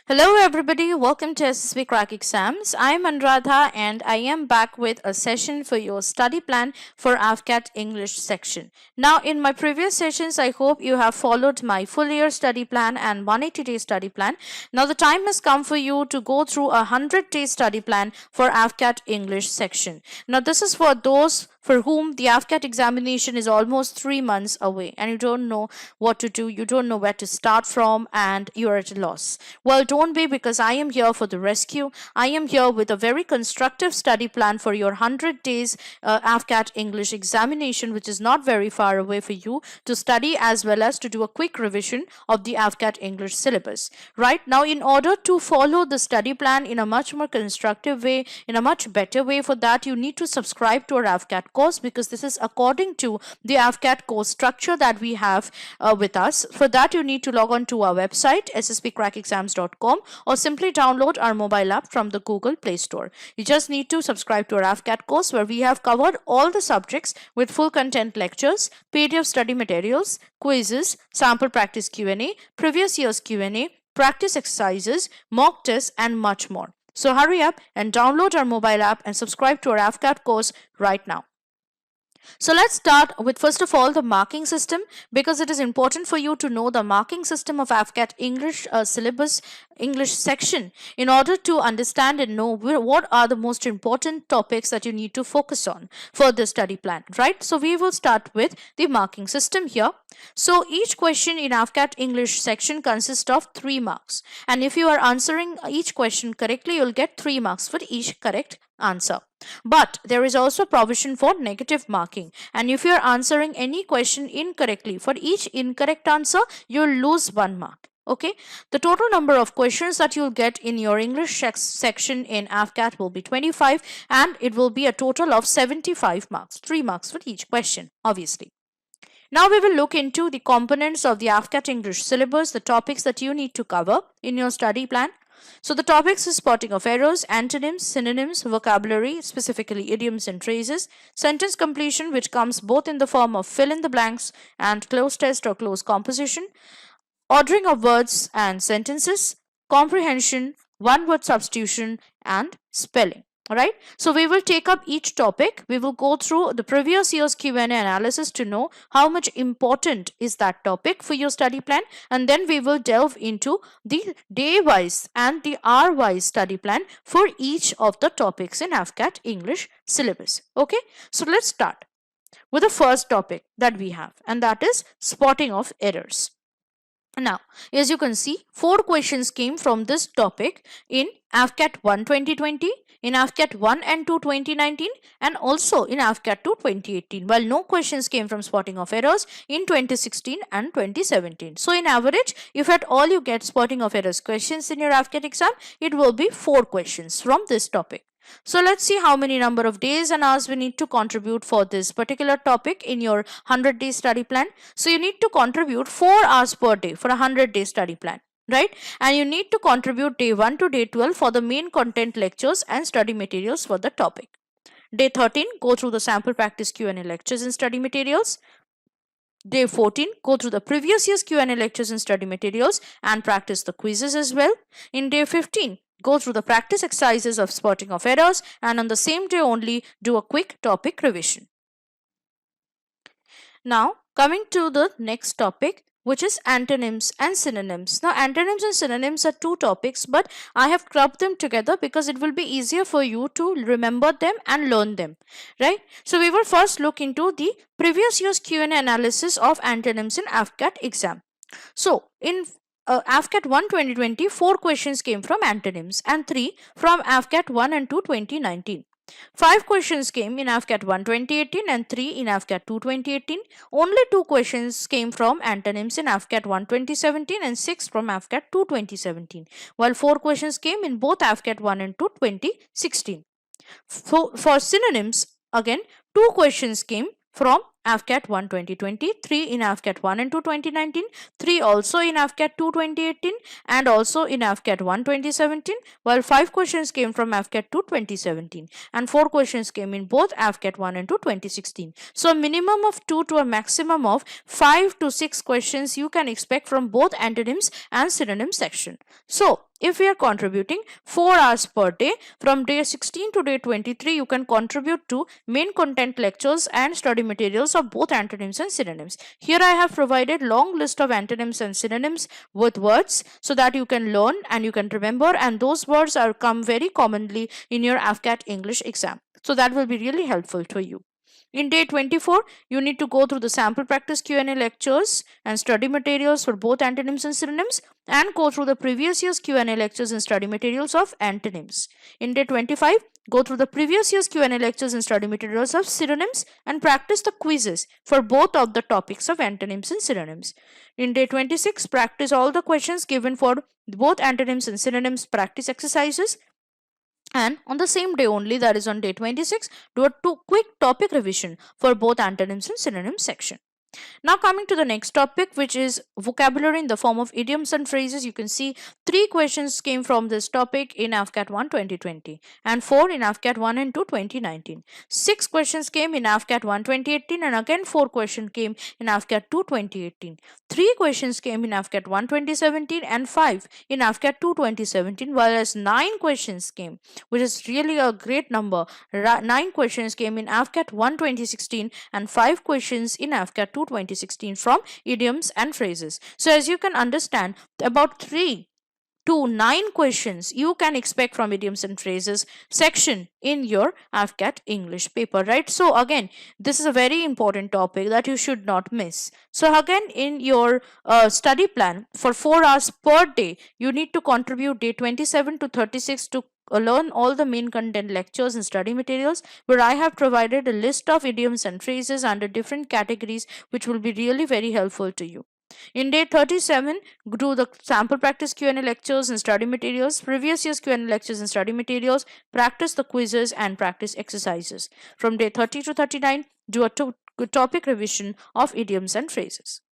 Hello, everybody. Welcome to SSB Crack Exams. I'm Anuradha, and I am back with a session for your study plan for AFCAT English section. Now, in my previous sessions, I hope you have followed my full year study plan and 180-day study plan. Now, the time has come for you to go through a 100-day study plan for AFCAT English section. Now, this is for those for whom the AFCAT examination is almost 3 months away and you don't know what to do, you don't know where to start from, and you're at a loss. Well, don't be, because I am here for the rescue. I am here with a very constructive study plan for your 100 days AFCAT English examination, which is not very far away for you to study as well as to do a quick revision of the AFCAT English syllabus. Right now, in order to follow the study plan in a much more constructive way, in a much better way, for that you need to subscribe to our AFCAT course, because this is according to the AFCAT course structure that we have with us. For that, you need to log on to our website ssbcrackexams.com or simply download our mobile app from the Google Play Store. You just need to subscribe to our AFCAT course, where we have covered all the subjects with full content lectures, PDF study materials, quizzes, sample practice Q&A, previous year's Q&A, practice exercises, mock tests, and much more. So hurry up and download our mobile app and subscribe to our AFCAT course right now. So let's start with, first of all, the marking system, because it is important for you to know the marking system of AFCAT English syllabus English section in order to understand and know what are the most important topics that you need to focus on for the study plan, right? So we will start with the marking system here. So each question in AFCAT English section consists of 3 marks, and if you are answering each question correctly, you'll get 3 marks for each correct answer. But there is also provision for negative marking, and if you are answering any question incorrectly, for each incorrect answer you'll lose 1 mark. Okay, the total number of questions that you'll get in your English section in AFCAT will be 25, and it will be a total of 75 marks, 3 marks for each question, obviously. Now we will look into the components of the AFCAT English syllabus, the topics that you need to cover in your study plan. So the topics is spotting of errors, antonyms, synonyms, vocabulary, specifically idioms and phrases, sentence completion, which comes both in the form of fill in the blanks and cloze test or cloze composition, ordering of words and sentences, comprehension, one word substitution, and spelling. Alright, so we will take up each topic. We will go through the previous year's Q&A analysis to know how much important is that topic for your study plan, and then we will delve into the day-wise and the hour-wise study plan for each of the topics in AFCAT English syllabus. Okay, so let's start with the first topic that we have, and that is spotting of errors. Now, as you can see, 4 questions came from this topic in AFCAT 1 2020, in AFCAT 1 and 2 2019, and also in AFCAT 2 2018, while no questions came from spotting of errors in 2016 and 2017. So in average, if at all you get spotting of errors questions in your AFCAT exam, it will be 4 questions from this topic. So let's see how many number of days and hours we need to contribute for this particular topic in your 100-day study plan. So you need to contribute 4 hours per day for a 100-day study plan, right? And you need to contribute day 1 to day 12 for the main content lectures and study materials for the topic. Day 13, go through the sample practice Q&A lectures and study materials. Day 14, go through the previous year's Q&A lectures and study materials and practice the quizzes as well. In day 15, go through the practice exercises of spotting of errors, and on the same day only do a quick topic revision. Now, coming to the next topic, which is antonyms and synonyms. Now, antonyms and synonyms are 2 topics, but I have clubbed them together because it will be easier for you to remember them and learn them, right? So we will first look into the previous year's Q&A analysis of antonyms in AFCAT exam. So in AFCAT 1 2020, 4 questions came from antonyms and 3 from AFCAT 1 and 2 2019. 5 questions came in AFCAT 1 2018 and 3 in AFCAT 2 2018. Only 2 questions came from antonyms in AFCAT 1 2017 and 6 from AFCAT 2 2017, while 4 questions came in both AFCAT 1 and 2 2016. For synonyms, again, 2 questions came from AFCAT 1 2020, 3 in AFCAT 1 and 2 2019, 3 also in AFCAT 2 2018, and also in AFCAT 1 2017, while 5 questions came from AFCAT 2 2017 and 4 questions came in both AFCAT 1 and 2 2016. So a minimum of 2 to a maximum of 5 to 6 questions you can expect from both antonyms and synonym section. So if we are contributing 4 hours per day, from day 16 to day 23, you can contribute to main content lectures and study materials of both antonyms and synonyms. Here I have provided long list of antonyms and synonyms with words so that you can learn and you can remember, and those words are come very commonly in your AFCAT English exam. So that will be really helpful to you. In day 24, you need to go through the sample practice Q&A lectures and study materials for both antonyms and synonyms, and go through the previous year's Q&A lectures and study materials of antonyms. In day 25, go through the previous year's Q&A lectures and study materials of synonyms and practice the quizzes for both of the topics of antonyms and synonyms. In day 26, practice all the questions given for both antonyms and synonyms practice exercises. And on the same day only, that is on day 26, do a quick topic revision for both antonyms and synonyms section. Now coming to the next topic, which is vocabulary in the form of idioms and phrases. You can see 3 questions came from this topic in AFCAT 1 2020 and 4 in AFCAT 1 and 2 2019. 6 questions came in AFCAT 1 2018 and again 4 questions came in AFCAT 2 2018. 3 questions came in AFCAT 1 2017 and 5 in AFCAT 2 2017, whereas 9 questions came, which is really a great number. 9 questions came in AFCAT 1 2016 and 5 questions in AFCAT 2 2016 from idioms and phrases. So as you can understand, about 3 to 9 questions you can expect from idioms and phrases section in your AFCAT English paper, right? So again, this is a very important topic that you should not miss. So again, in your study plan for 4 hours per day, you need to contribute day 27 to 36 to learn all the main content lectures and study materials, where I have provided a list of idioms and phrases under different categories, which will be really very helpful to you. In day 37, do the sample practice Q&A lectures and study materials, previous year's Q&A lectures and study materials, practice the quizzes and practice exercises. From day 30 to 39, do a topic revision of idioms and phrases.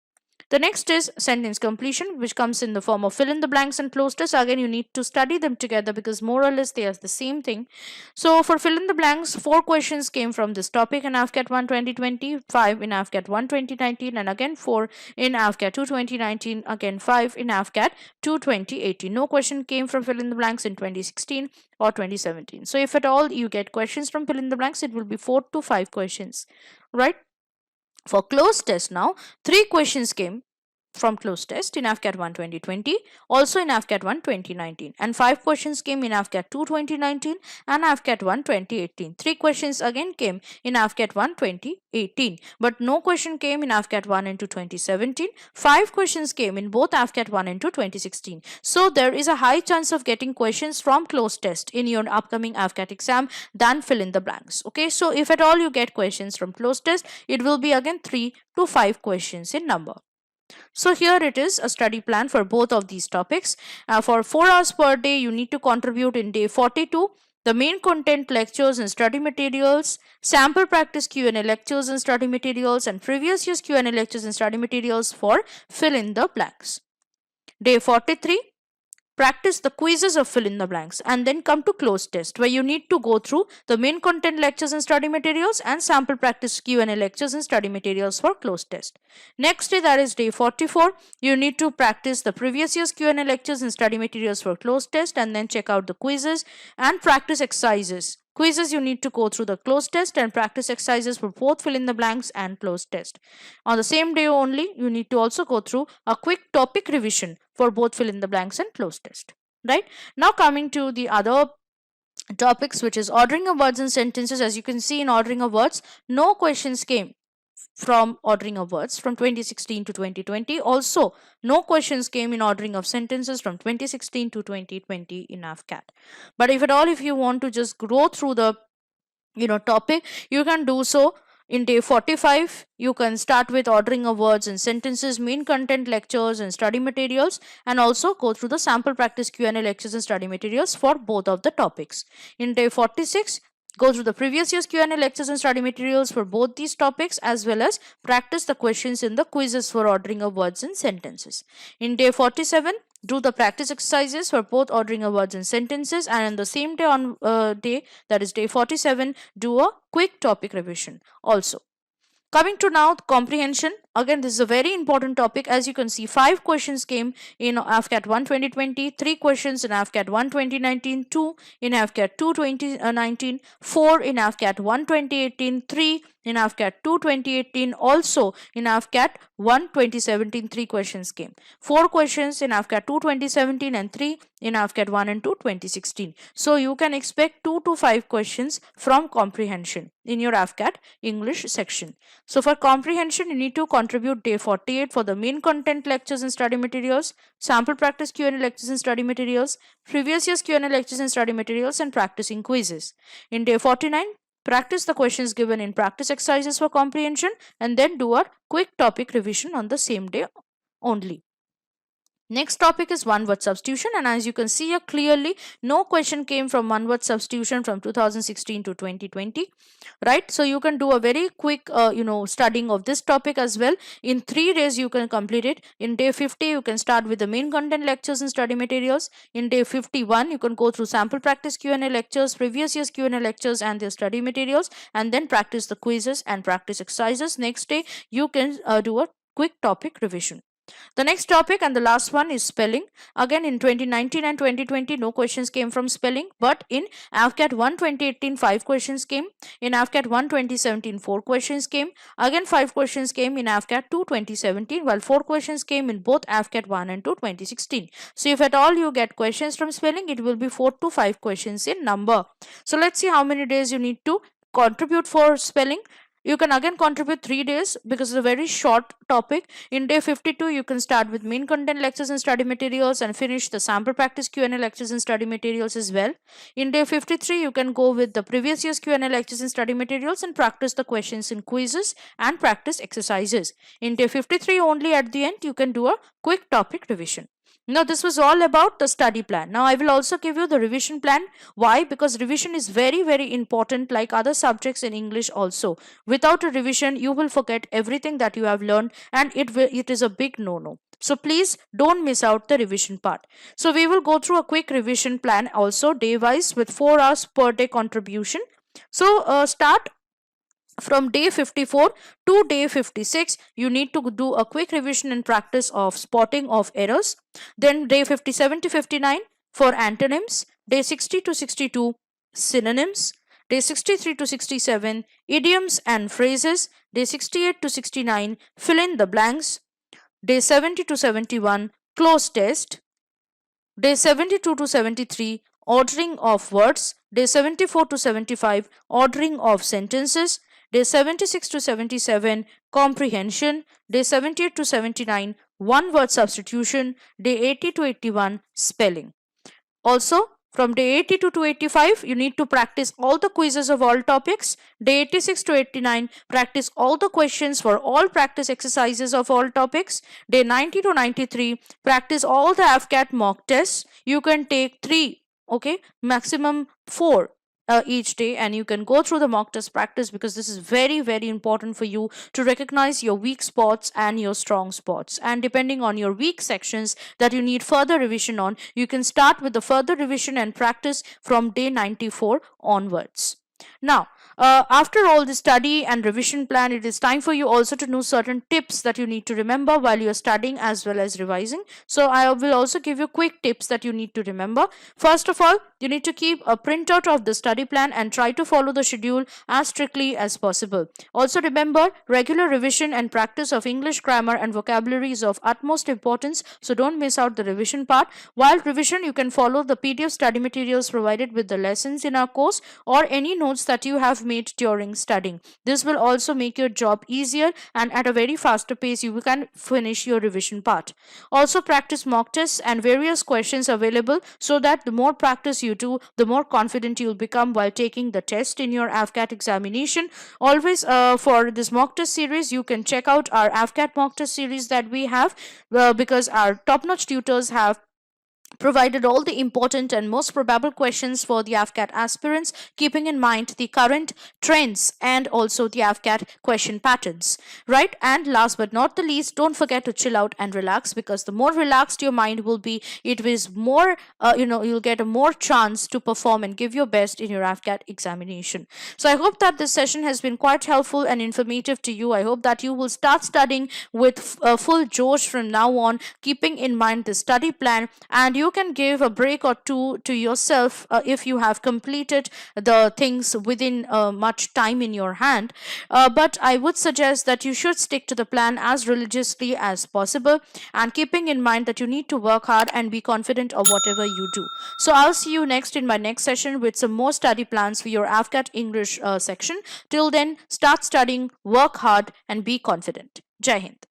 The next is sentence completion, which comes in the form of fill in the blanks and close tests. Again, you need to study them together because more or less they are the same thing. So for fill in the blanks, 4 questions came from this topic in AFCAT 1 2020, 5 in AFCAT 1 2019, and again 4 in AFCAT 2 2019, again 5 in AFCAT 2 2018. No question came from fill in the blanks in 2016 or 2017. So if at all you get questions from fill in the blanks, it will be 4 to 5 questions, right? For closed test now, 3 questions came from closed test in AFCAT 1 2020, also in AFCAT 1 2019, and 5 questions came in AFCAT 2 2019 and AFCAT 1 2018. 3 questions again came in AFCAT 1 2018, but no question came in AFCAT 1 into 2017. 5 questions came in both AFCAT 1 into 2016. So there is a high chance of getting questions from closed test in your upcoming AFCAT exam than fill in the blanks. Okay, so if at all you get questions from closed test, it will be again 3 to 5 questions in number. So here it is a study plan for both of these topics. For 4 hours per day, you need to contribute in day 42 the main content lectures and study materials, sample practice Q&A lectures and study materials, and previous year's Q&A lectures and study materials for fill in the blanks. Day 43, practice the quizzes of fill in the blanks, and then come to close test, where you need to go through the main content lectures and study materials and sample practice Q&A lectures and study materials for close test. Next day, that is day 44, you need to practice the previous year's Q&A lectures and study materials for close test, and then check out the quizzes and practice exercises. Quizzes, you need to go through the closed test, and practice exercises for both fill in the blanks and closed test. On the same day only, you need to also go through a quick topic revision for both fill in the blanks and closed test. Right? Now coming to the other topics, which is ordering of words and sentences. As you can see, in ordering of words, no questions came from ordering of words from 2016 to 2020. Also, no questions came in ordering of sentences from 2016 to 2020 in AFCAT. But if at all, if you want to just go through the topic, you can do so. In day 45, you can start with ordering of words and sentences, main content lectures and study materials, and also go through the sample practice Q&A lectures and study materials for both of the topics. In day 46, Go through the previous year's Q&A lectures and study materials for both these topics, as well as practice the questions in the quizzes for ordering of words and sentences. In day 47, do the practice exercises for both ordering of words and sentences, and on the same day, on day, that is day 47, do a quick topic revision also. Coming to now comprehension. Again, this is a very important topic. As you can see, 5 questions came in AFCAT 1 2020, 3 questions in AFCAT 1 2019, 2 in AFCAT 2 2019, 4 in AFCAT 1 2018, 3 in AFCAT 2 2018, also in AFCAT 1 2017, 3 questions came. 4 questions in AFCAT 2 2017 and 3 in AFCAT 1 and 2 2016. So you can expect 2 to 5 questions from comprehension in your AFCAT English section. So for comprehension, you need to contribute day 48 for the main content lectures and study materials, sample practice Q&A lectures and study materials, previous year's Q&A lectures and study materials, and practicing quizzes. In day 49, practice the questions given in practice exercises for comprehension, and then do a quick topic revision on the same day only. Next topic is one word substitution, and as you can see here clearly, no question came from one word substitution from 2016 to 2020, right? So you can do a very quick studying of this topic as well. In 3 days you can complete it. In day 50 you can start with the main content lectures and study materials. In day 51 you can go through sample practice Q&A lectures, previous year's Q&A lectures and their study materials, and then practice the quizzes and practice exercises. Next day you can do a quick topic revision. The next topic and the last one is spelling. Again, in 2019 and 2020, no questions came from spelling, but in AFCAT 1 2018, 5 questions came. In AFCAT 1 2017, 4 questions came. Again, 5 questions came in AFCAT 2 2017, while 4 questions came in both AFCAT 1 and 2 2016. So if at all you get questions from spelling, it will be 4 to 5 questions in number. So let's see how many days you need to contribute for spelling. You can again contribute 3 days because it's a very short topic. In day 52, you can start with main content lectures and study materials and finish the sample practice Q&A lectures and study materials as well. In day 53, you can go with the previous year's Q&A lectures and study materials and practice the questions in quizzes and practice exercises. In day 53 only at the end, you can do a quick topic revision. Now this was all about the study plan. Now I will also give you the revision plan. Why? Because revision is very, very important, like other subjects in English also. Without a revision, you will forget everything that you have learned, and it is a big no-no. So please don't miss out the revision part. So we will go through a quick revision plan also day wise with 4 hours per day contribution. So start from day 54 to day 56, you need to do a quick revision and practice of spotting of errors. Then day 57 to 59 for antonyms, day 60 to 62 synonyms, day 63 to 67 idioms and phrases, day 68 to 69 fill in the blanks, day 70 to 71 cloze test, day 72 to 73 ordering of words, day 74 to 75 ordering of sentences, day 76 to 77 comprehension, day 78 to 79 one word substitution, day 80 to 81 spelling. Also, from day 82 to 85, you need to practice all the quizzes of all topics. Day 86 to 89, practice all the questions for all practice exercises of all topics. Day 90 to 93, practice all the AFCAT mock tests. You can take 3, okay, maximum 4 each day, and you can go through the mock test practice because this is very, very important for you to recognize your weak spots and your strong spots. And depending on your weak sections that you need further revision on, you can start with the further revision and practice from day 94 onwards. Now, after all the study and revision plan, it is time for you also to know certain tips that you need to remember while you are studying as well as revising. So I will also give you quick tips that you need to remember. First of all, you need to keep a printout of the study plan and try to follow the schedule as strictly as possible. Also remember, regular revision and practice of English grammar and vocabulary is of utmost importance, so don't miss out the revision part. While revision, you can follow the PDF study materials provided with the lessons in our course or any notes that you have made during studying. This will also make your job easier, and at a very faster pace you can finish your revision part. Also practice mock tests and various questions available, so that the more practice you do, the more confident you'll become while taking the test in your AFCAT examination. Always for this mock test series, you can check out our AFCAT mock test series that we have because our top-notch tutors have provided all the important and most probable questions for the AFCAT aspirants, keeping in mind the current trends and also the AFCAT question patterns, right? And last but not the least, don't forget to chill out and relax, because the more relaxed your mind will be, it is more, you'll get a more chance to perform and give your best in your AFCAT examination. So I hope that this session has been quite helpful and informative to you. I hope that you will start studying with full josh from now on, keeping in mind the study plan, and you can give a break or two to yourself if you have completed the things within much time in your hand. But I would suggest that you should stick to the plan as religiously as possible, and keeping in mind that you need to work hard and be confident of whatever you do. So I'll see you next in my next session with some more study plans for your AFCAT English section. Till then, start studying, work hard, and be confident. Jai Hind.